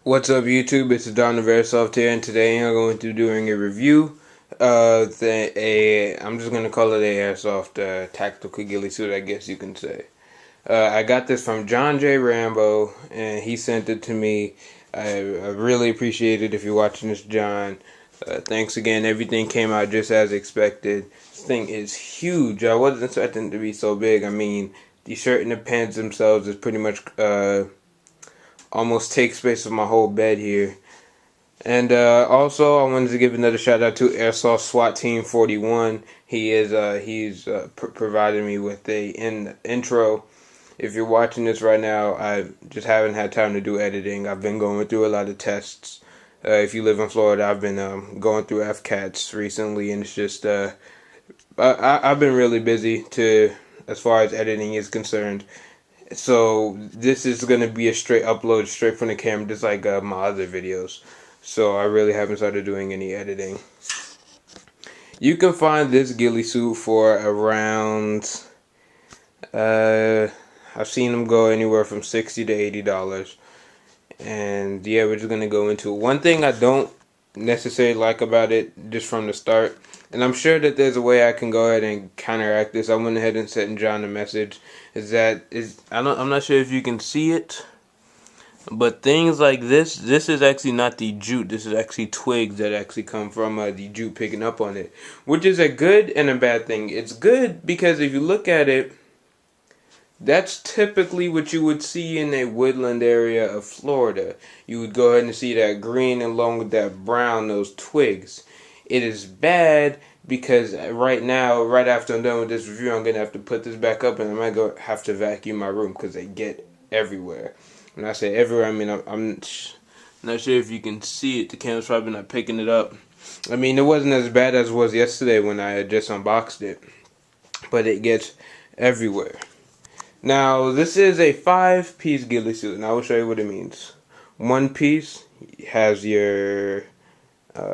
What's up, YouTube? It's TheDonOfAirsoft here, and today I'm going to be doing a review of I'm just going to call it a Airsoft tactical ghillie suit, I guess you can say. I got this from John J. Rambo, and he sent it to me. I really appreciate it if you're watching this, John. Thanks again. Everything came out just as expected. This thing is huge. I wasn't expecting it to be so big. I mean, the shirt and the pants themselves is pretty much almost take space of my whole bed here. And also, I wanted to give another shout out to Airsoft SWAT Team 41. He's provided me with a intro. If you're watching this right now, I just haven't had time to do editing. I've been going through a lot of tests. If you live in Florida, I've been going through FCATs recently, and it's just I've been really busy as far as editing is concerned. So this is gonna be a straight upload, straight from the camera, just like my other videos. So I really haven't started doing any editing. You can find this ghillie suit for around, I've seen them go anywhere from $60 to $80. And yeah, we're just gonna go into it. One thing I don't necessarily like about it, just from the start, and I'm sure that there's a way I can go ahead and counteract this. I went ahead and sent John a message. I'm not sure if you can see it, but things like this is actually not the jute. This is actually twigs that actually come from the jute picking up on it, which is a good and a bad thing. It's good because if you look at it, that's typically what you would see in a woodland area of Florida. You would go ahead and see that green along with that brown, those twigs. It is bad because right now, right after I'm done with this review, I'm going to have to put this back up and I might have to vacuum my room because they get everywhere. When I say everywhere, I mean I'm not sure if you can see it. The camera's probably not picking it up. I mean, it wasn't as bad as it was yesterday when I had just unboxed it, but it gets everywhere. Now, this is a 5-piece ghillie suit, and I will show you what it means. One piece has your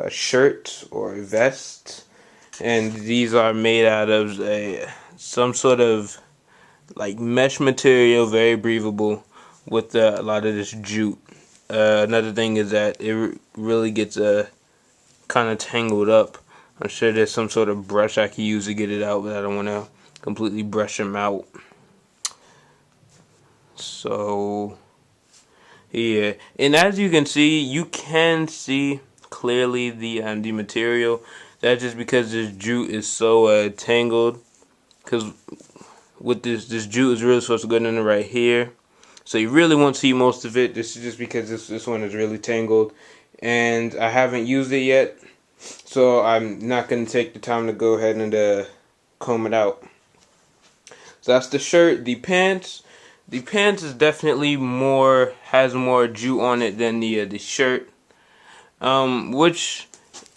shirt or vest, and these are made out of some sort of like mesh material, very breathable, with a lot of this jute. Another thing is that it really gets kind of tangled up. I'm sure there's some sort of brush I can use to get it out, but I don't want to completely brush them out. So yeah, and as you can see clearly the material. That's just because this jute is so tangled. Because with this jute is really supposed to go in right here, so you really won't see most of it. This is just because this one is really tangled, and I haven't used it yet, so I'm not gonna take the time to go ahead and comb it out. So that's the shirt. The pants. The pants is definitely has more jute on it than the shirt, which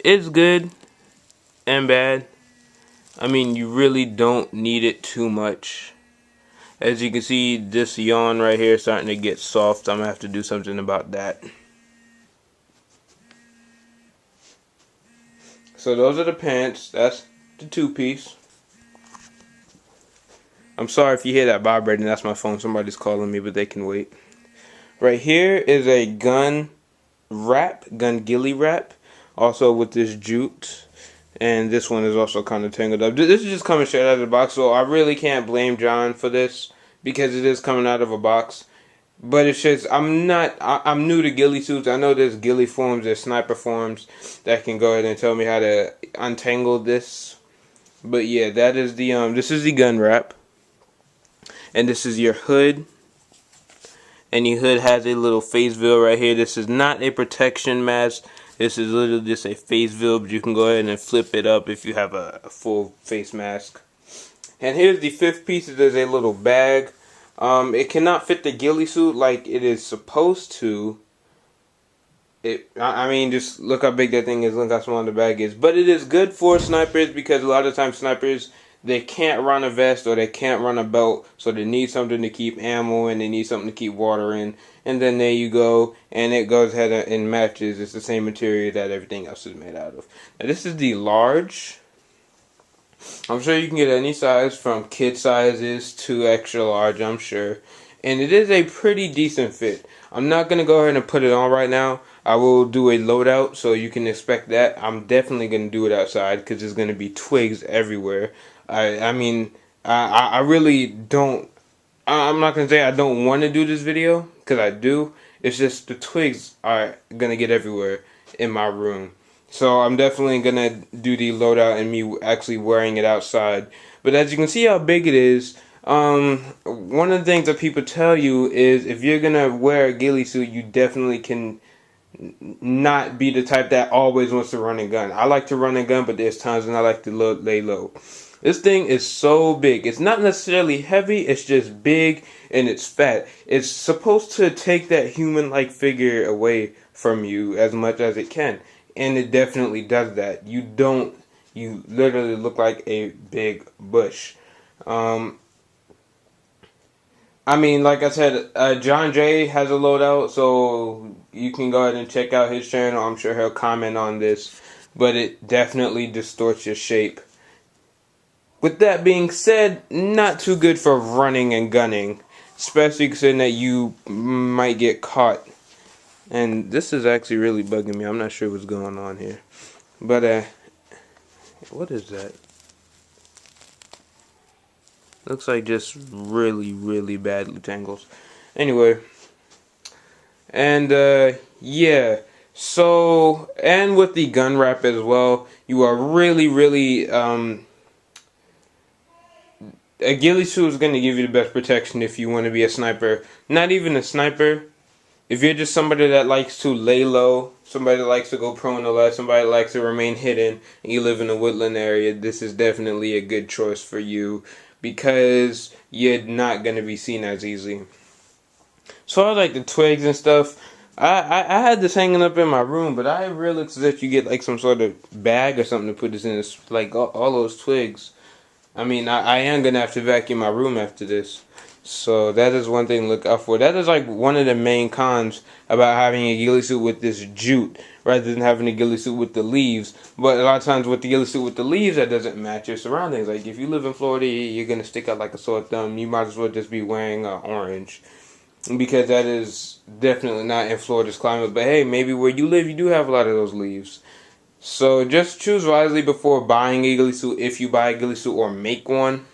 is good and bad. I mean, you really don't need it too much. As you can see, this yarn right here is starting to get soft. I'm gonna have to do something about that. So those are the pants. That's the 2-piece. I'm sorry if you hear that vibrating. That's my phone. Somebody's calling me, but they can wait. Right here is a gun ghillie wrap, also with this jute. And this one is also kind of tangled up. This is just coming straight out of the box, so I really can't blame John for this because it is coming out of a box. But it's just, I'm new to ghillie suits. I know there's ghillie forms, there's sniper forms that can go ahead and tell me how to untangle this. But yeah, that is this is the gun wrap. And this is your hood. And your hood has a little face veil right here. This is not a protection mask. This is literally just a face veil, but you can go ahead and flip it up if you have a full face mask. And here's the 5th piece. There's a little bag. It cannot fit the ghillie suit like it is supposed to. I mean, just look how big that thing is. Look how small the bag is. But it is good for snipers because a lot of times snipers, they can't run a vest or they can't run a belt, so they need something to keep ammo and they need something to keep water in. And then there you go, and it goes ahead and matches. It's the same material that everything else is made out of. Now this is the large. I'm sure you can get any size from kid sizes to extra large, I'm sure. and it is a pretty decent fit. I'm not going to go ahead and put it on right now. I will do a loadout, so you can expect that. I'm definitely going to do it outside because there's going to be twigs everywhere. I mean, I really don't. I'm not going to say I don't want to do this video because I do. It's just the twigs are going to get everywhere in my room. So I'm definitely going to do the loadout and me actually wearing it outside. But as you can see how big it is, one of the things that people tell you is if you're going to wear a ghillie suit, you definitely can not be the type that always wants to run and gun. I like to run and gun, but there's times when I like to lay low. This thing is so big. It's not necessarily heavy, it's just big and it's fat. It's supposed to take that human-like figure away from you as much as it can. And it definitely does that. You literally look like a big bush. I mean, like I said, John Jay has a loadout, so you can go ahead and check out his channel. I'm sure he'll comment on this, but it definitely distorts your shape. With that being said, not too good for running and gunning, especially considering that you might get caught. And this is actually really bugging me. I'm not sure what's going on here. But, what is that? Looks like just really, really bad loot angles. Anyway. And, yeah. So, and with the gun wrap as well, you are really, really, a ghillie suit is going to give you the best protection if you want to be a sniper. Not even a sniper. If you're just somebody that likes to lay low, somebody that likes to go prone to left, somebody that likes to remain hidden, and you live in a woodland area, this is definitely a good choice for you because you're not going to be seen as easy. So I like the twigs and stuff. I had this hanging up in my room, but I really suggest you get like some sort of bag or something to put this in. It's like all those twigs. I mean, I am going to have to vacuum my room after this. So that is one thing to look out for. That is like one of the main cons about having a ghillie suit with this jute rather than having a ghillie suit with the leaves. But a lot of times with the ghillie suit with the leaves, that doesn't match your surroundings. Like if you live in Florida, you're going to stick out like a sore thumb. You might as well just be wearing orange. Because that is definitely not in Florida's climate. But hey, maybe where you live, you do have a lot of those leaves. So just choose wisely before buying a ghillie suit if you buy a ghillie suit or make one.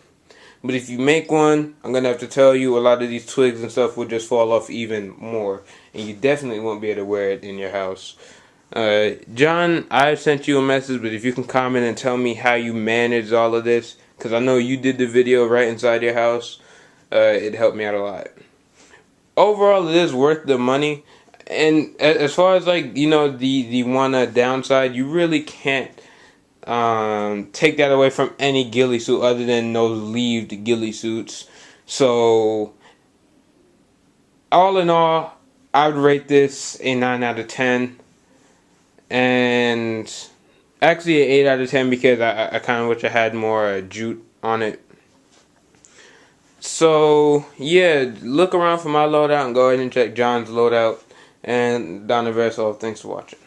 But if you make one, I'm going to have to tell you a lot of these twigs and stuff will just fall off even more. And you definitely won't be able to wear it in your house. John, I sent you a message, but if you can comment and tell me how you managed all of this, because I know you did the video right inside your house, it helped me out a lot. Overall, it is worth the money. And as far as like, you know, the one downside, you really can't take that away from any ghillie suit other than those leaved ghillie suits. So all in all, I would rate this a 9 out of 10. And actually an 8 out of 10 because I kind of wish I had more jute on it. So yeah, look around for my loadout and go ahead and check John's loadout. And TheDonOfAirsoft, thanks for watching.